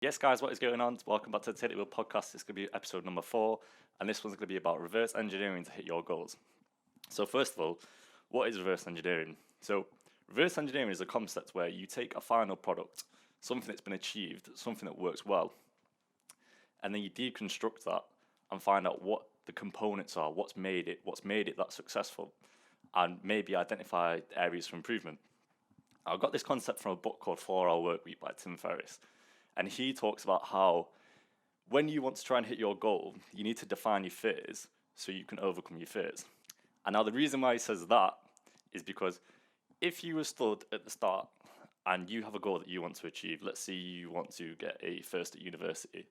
Yes, guys, what is going on? Welcome back to the Take It Real podcast. It's going to be episode number 4, and this one's going to be about reverse engineering to hit your goals. So, first of all, what is reverse engineering? So, reverse engineering is a concept where you take a final product, something that's been achieved, something that works well, and then you deconstruct that and find out what the components are, what's made it that successful, and maybe identify areas for improvement. I got this concept from a book called 4-Hour Workweek by Tim Ferriss. And he talks about how when you want to try and hit your goal, you need to define your fears so you can overcome your fears. And now the reason why he says that is because if you were stood at the start and you have a goal that you want to achieve, let's say you want to get a first at university,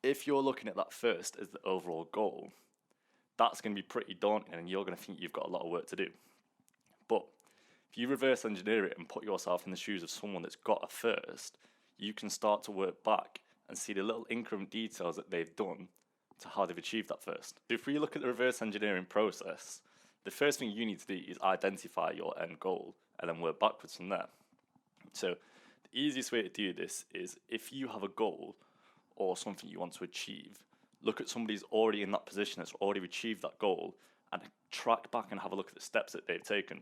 if you're looking at that first as the overall goal, that's going to be pretty daunting and you're going to think you've got a lot of work to do. But if you reverse engineer it and put yourself in the shoes of someone that's got a first, you can start to work back and see the little increment details that they've done to how they've achieved that first. So if we look at the reverse engineering process, the first thing you need to do is identify your end goal and then work backwards from there. So the easiest way to do this is if you have a goal or something you want to achieve, look at somebody who's already in that position that's already achieved that goal and track back and have a look at the steps that they've taken.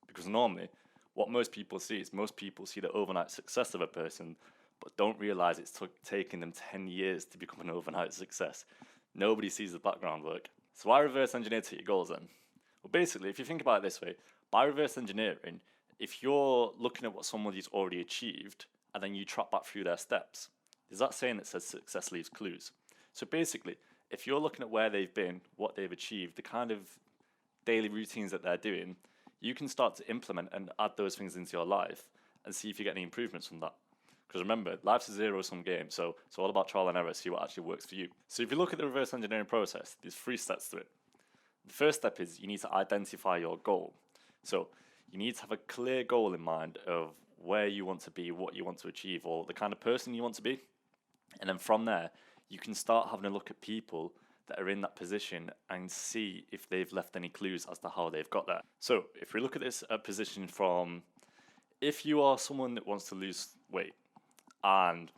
Because normally, what most people see is the overnight success of a person, but don't realize it's taken them 10 years to become an overnight success. Nobody sees the background work. So why reverse engineer to your goals then? Well, basically, if you think about it this way, by reverse engineering, if you're looking at what somebody's already achieved and then you track back through their steps, there's that saying that says success leaves clues. So basically, if you're looking at where they've been, what they've achieved, the kind of daily routines that they're doing, you can start to implement and add those things into your life and see if you get any improvements from that. Because remember, life's a zero-sum game, so it's all about trial and error, see what actually works for you. So if you look at the reverse engineering process, there's 3 steps to it. The first step is you need to identify your goal. So you need to have a clear goal in mind of where you want to be, what you want to achieve, or the kind of person you want to be. And then from there, you can start having a look at people that are in that position and see if they've left any clues as to how they've got there. So if we look at this position from, if you are someone that wants to lose weight and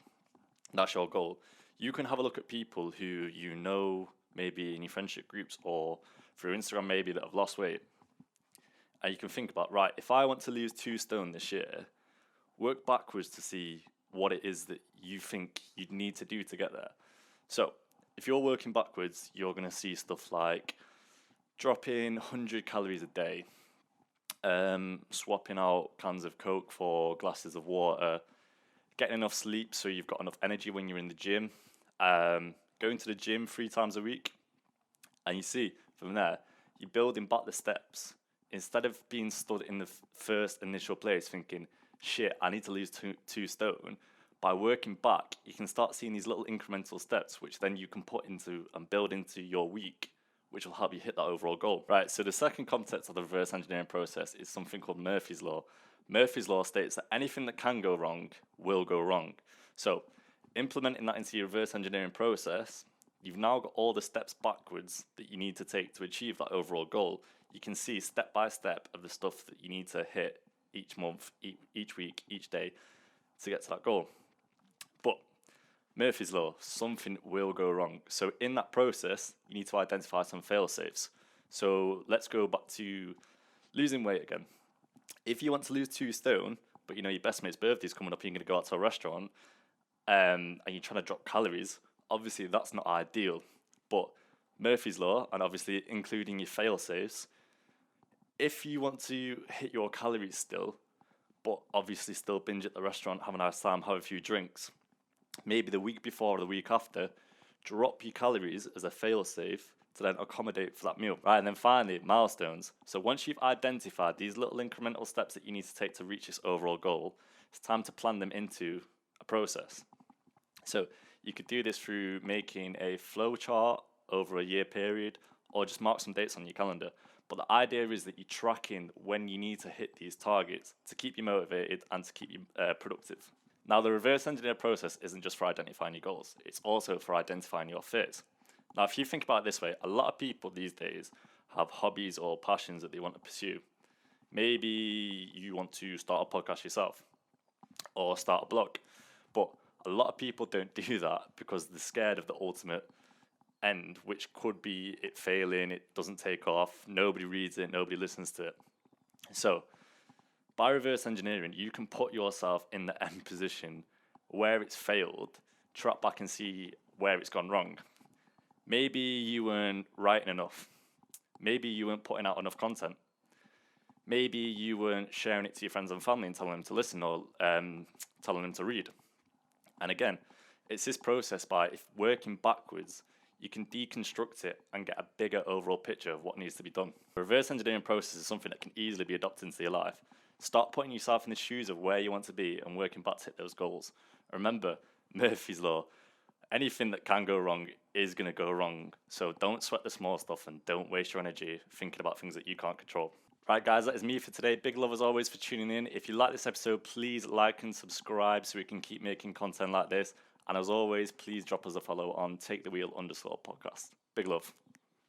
that's your goal, you can have a look at people who you know maybe in your friendship groups or through Instagram maybe that have lost weight. And you can think about, right, if I want to lose 2 stone this year, work backwards to see what it is that you think you'd need to do to get there. So if you're working backwards, you're going to see stuff like dropping 100 calories a day, swapping out cans of Coke for glasses of water, getting enough sleep so you've got enough energy when you're in the gym, going to the gym 3 times a week. And you see, from there, you're building back the steps. Instead of being stood in the first initial place thinking, shit, I need to lose 2 stone, by working back, you can start seeing these little incremental steps, which then you can put into and build into your week, which will help you hit that overall goal. Right, so the second concept of the reverse engineering process is something called Murphy's Law. Murphy's Law states that anything that can go wrong will go wrong. So implementing that into your reverse engineering process, you've now got all the steps backwards that you need to take to achieve that overall goal. You can see step by step of the stuff that you need to hit each month, each week, each day to get to that goal. But Murphy's Law, something will go wrong. So in that process, you need to identify some fail-safes. So let's go back to losing weight again. If you want to lose 2 stone, but you know your best mate's birthday is coming up, you're going to go out to a restaurant, and you're trying to drop calories, obviously that's not ideal. But Murphy's Law, and obviously including your fail-safes, if you want to hit your calories still, but obviously still binge at the restaurant, have a nice time, have a few drinks, maybe the week before or the week after, drop your calories as a fail-safe to then accommodate for that meal. Right, and then finally, milestones. So once you've identified these little incremental steps that you need to take to reach this overall goal, it's time to plan them into a process. So you could do this through making a flow chart over a year period, or just mark some dates on your calendar. But the idea is that you're tracking when you need to hit these targets to keep you motivated and to keep you productive. Now, the reverse engineer process isn't just for identifying your goals, it's also for identifying your fears. Now, if you think about it this way, a lot of people these days have hobbies or passions that they want to pursue. Maybe you want to start a podcast yourself or start a blog. But A lot of people don't do that because they're scared of the ultimate end, which could be it failing, it doesn't take off, nobody reads it, nobody listens to it. So by reverse engineering, you can put yourself in the end position where it's failed, track back and see where it's gone wrong. Maybe you weren't writing enough. Maybe you weren't putting out enough content. Maybe you weren't sharing it to your friends and family and telling them to listen or telling them to read. And again, it's this process by working backwards, you can deconstruct it and get a bigger overall picture of what needs to be done. The reverse engineering process is something that can easily be adopted into your life. Start putting yourself in the shoes of where you want to be and working back to hit those goals. Remember, Murphy's Law, anything that can go wrong is going to go wrong. So don't sweat the small stuff and don't waste your energy thinking about things that you can't control. Right, guys, that is me for today. Big love as always for tuning in. If you like this episode, please like and subscribe so we can keep making content like this. And as always, please drop us a follow on takethewheel_podcast. Big love.